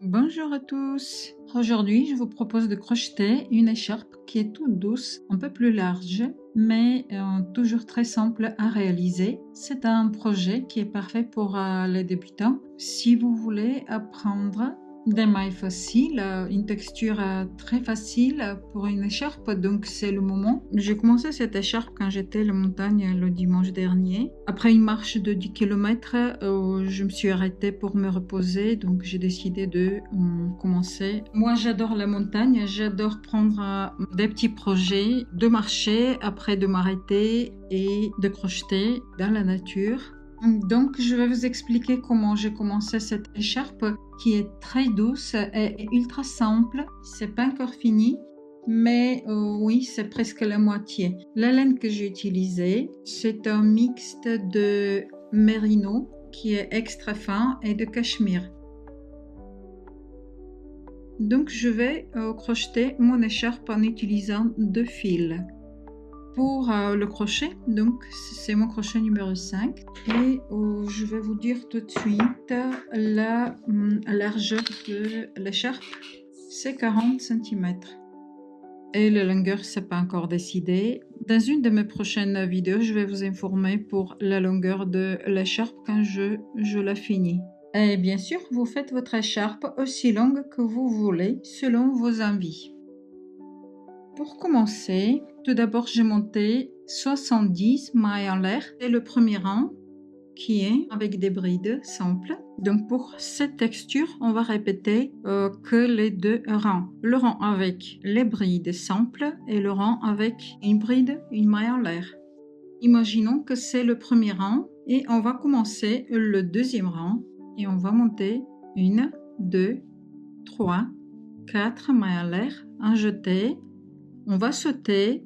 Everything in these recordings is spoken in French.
Bonjour à tous. Aujourd'hui, je vous propose de crocheter une écharpe qui est toute douce, un peu plus large, mais toujours très simple à réaliser. C'est un projet qui est parfait pour les débutants. Si vous voulez apprendre des mailles faciles, une texture très facile pour une écharpe, donc c'est le moment. J'ai commencé cette écharpe quand j'étais à la montagne le dimanche dernier. Après une marche de 10 km, je me suis arrêtée pour me reposer, donc j'ai décidé de commencer. Moi, j'adore la montagne, j'adore prendre des petits projets, de marcher, après de m'arrêter et de crocheter dans la nature. Donc, je vais vous expliquer comment j'ai commencé cette écharpe qui est très douce et ultra simple. C'est pas encore fini, mais oui, c'est presque la moitié. La laine que j'ai utilisée, c'est un mixte de mérino qui est extra fin et de cachemire. Donc, je vais crocheter mon écharpe en utilisant 2 fils. Pour le crochet, donc c'est mon crochet numéro 5 et je vais vous dire tout de suite la largeur de l'écharpe, c'est 40 cm et la longueur c'est pas encore décidé. Dans une de mes prochaines vidéos, je vais vous informer pour la longueur de l'écharpe quand je la finis. Et bien sûr, vous faites votre écharpe aussi longue que vous voulez selon vos envies. Pour commencer, tout d'abord, j'ai monté 70 mailles en l'air. C'est le premier rang qui est avec des brides simples. Donc pour cette texture, on va répéter que les 2 rangs. Le rang avec les brides simples et le rang avec une bride, une maille en l'air. Imaginons que c'est le premier rang et on va commencer le deuxième rang et on va monter 1, 2, 3, 4 mailles en l'air, un jeté. On va sauter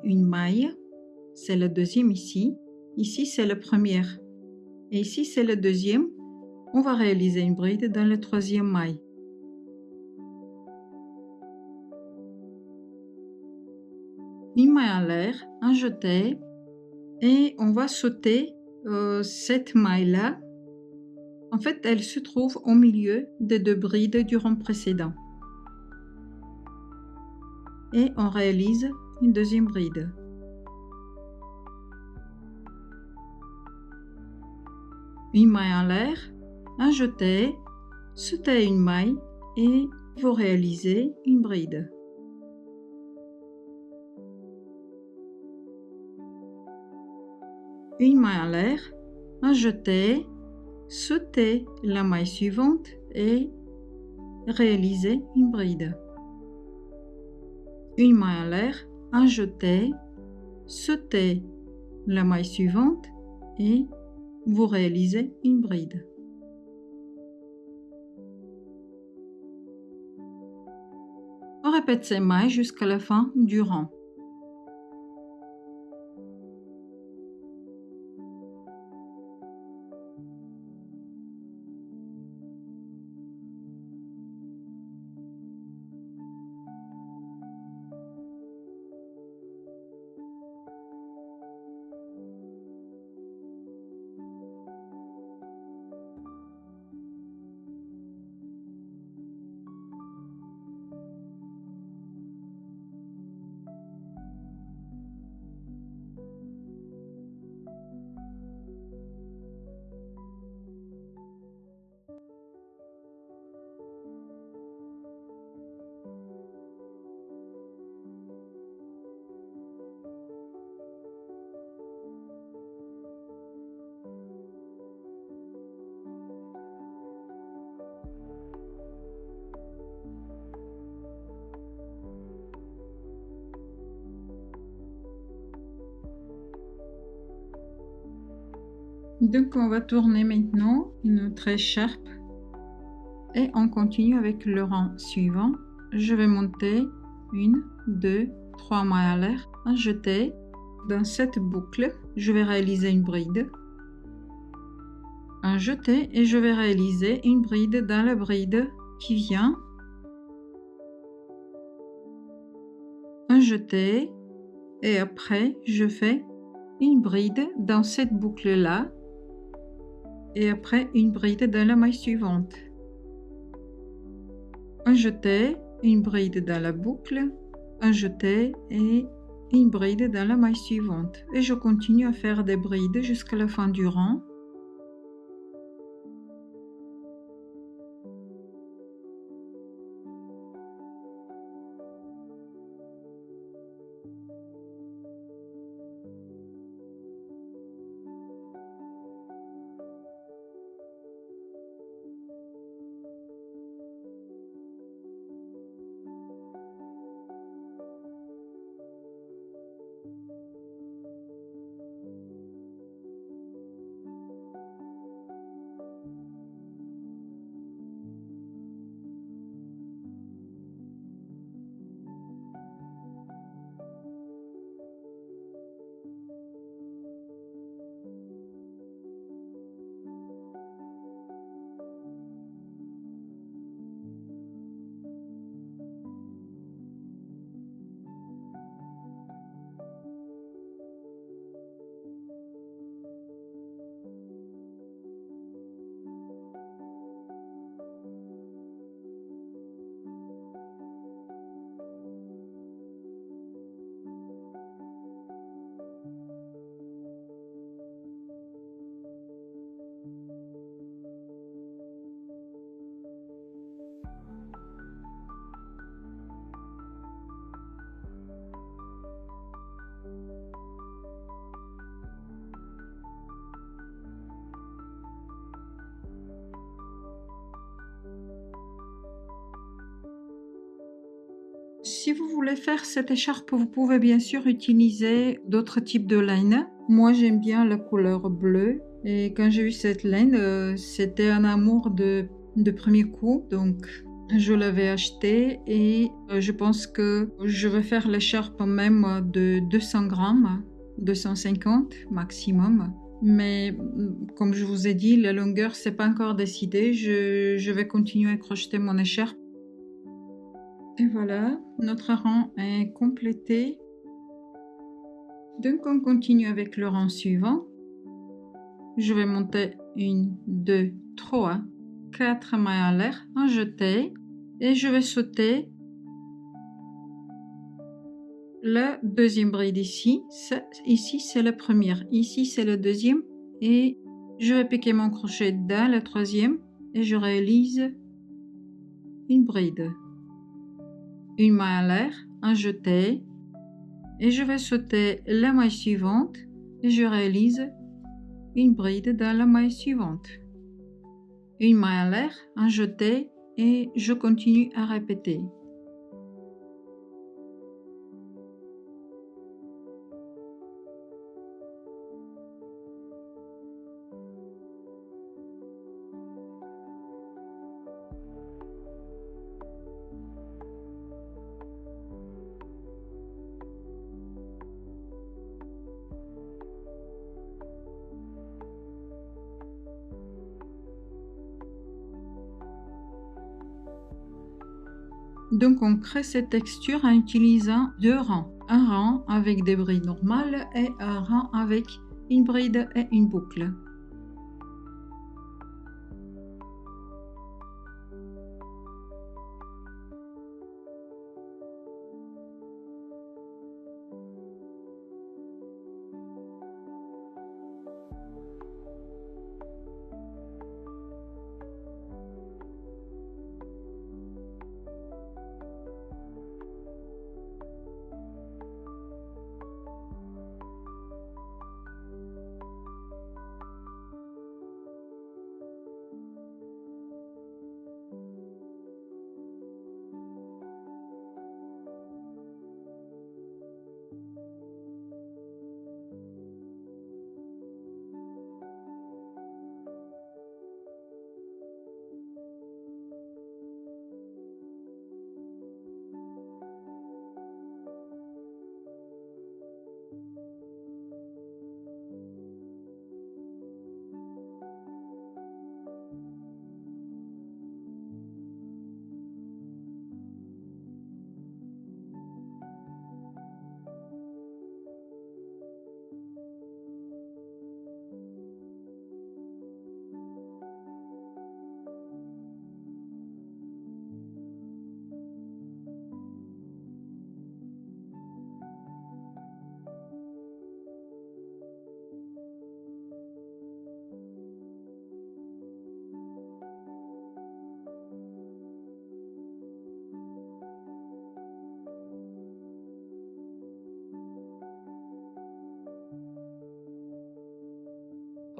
une maille, c'est la deuxième ici, ici c'est la première et ici c'est le deuxième. On va réaliser une bride dans la troisième maille. Une maille en l'air, un jeté et on va sauter cette maille là. En fait, elle se trouve au milieu des 2 brides du rang précédent. Et on réalise une deuxième bride. Une maille en l'air, un jeté, sauter une maille et vous réalisez une bride. Une maille en l'air, un jeté, sauter la maille suivante et réaliser une bride. Une maille en l'air, un jeté, sauter la maille suivante et vous réalisez une bride. On répète ces mailles jusqu'à la fin du rang. Donc on va tourner maintenant notre écharpe et on continue avec le rang suivant. Je vais monter 1, 2, 3 mailles en l'air, un jeté. Dans cette boucle, je vais réaliser une bride, un jeté et je vais réaliser une bride dans la bride qui vient, un jeté et après je fais une bride dans cette boucle là et après une bride dans la maille suivante. un jeté, une bride dans la boucle, un jeté et une bride dans la maille suivante. Et je continue à faire des brides jusqu'à la fin du rang. Si vous voulez faire cette écharpe, vous pouvez bien sûr utiliser d'autres types de laine. Moi, j'aime bien la couleur bleue. Et quand j'ai eu cette laine, c'était un amour de premier coup. Donc, je l'avais achetée et je pense que je vais faire l'écharpe même de 200 grammes, 250 maximum. Mais comme je vous ai dit, la longueur, c'est pas encore décidé. Je vais continuer à crocheter mon écharpe. Et voilà, notre rang est complété. Donc on continue avec le rang suivant. Je vais monter 1, 2, 3, 4 mailles à l'air, un jeté et je vais sauter la deuxième bride ici. Ici c'est la première, ici c'est la deuxième et je vais piquer mon crochet dans la troisième et je réalise une bride. Une maille à l'air, un jeté et je vais sauter la maille suivante et je réalise une bride dans la maille suivante. Une maille à l'air, un jeté et je continue à répéter. Donc on crée cette texture en utilisant deux rangs. Un rang avec des brides normales et un rang avec une bride et une boucle.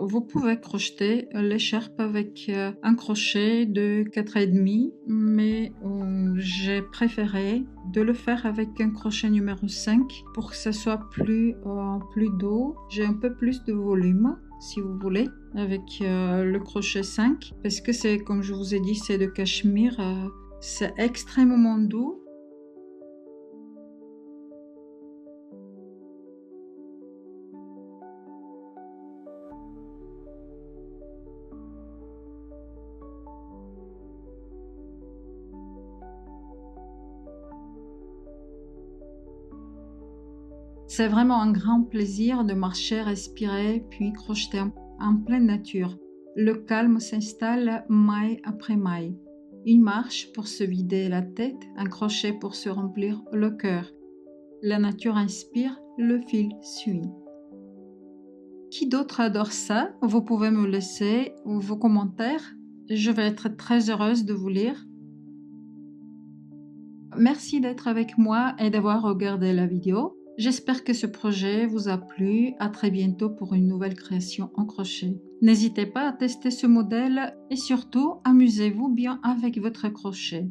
Vous pouvez crocheter l'écharpe avec un crochet de 4,5, mais j'ai préféré de le faire avec un crochet numéro 5 pour que ça soit plus doux. J'ai un peu plus de volume, si vous voulez, avec le crochet 5, parce que c'est, comme je vous ai dit, c'est de cachemire, c'est extrêmement doux. C'est vraiment un grand plaisir de marcher, respirer, puis crocheter en pleine nature. Le calme s'installe maille après maille. Une marche pour se vider la tête, un crochet pour se remplir le cœur. La nature inspire, le fil suit. Qui d'autre adore ça? Vous pouvez me laisser vos commentaires. Je vais être très heureuse de vous lire. Merci d'être avec moi et d'avoir regardé la vidéo. J'espère que ce projet vous a plu. À très bientôt pour une nouvelle création en crochet. N'hésitez pas à tester ce modèle et surtout, amusez-vous bien avec votre crochet.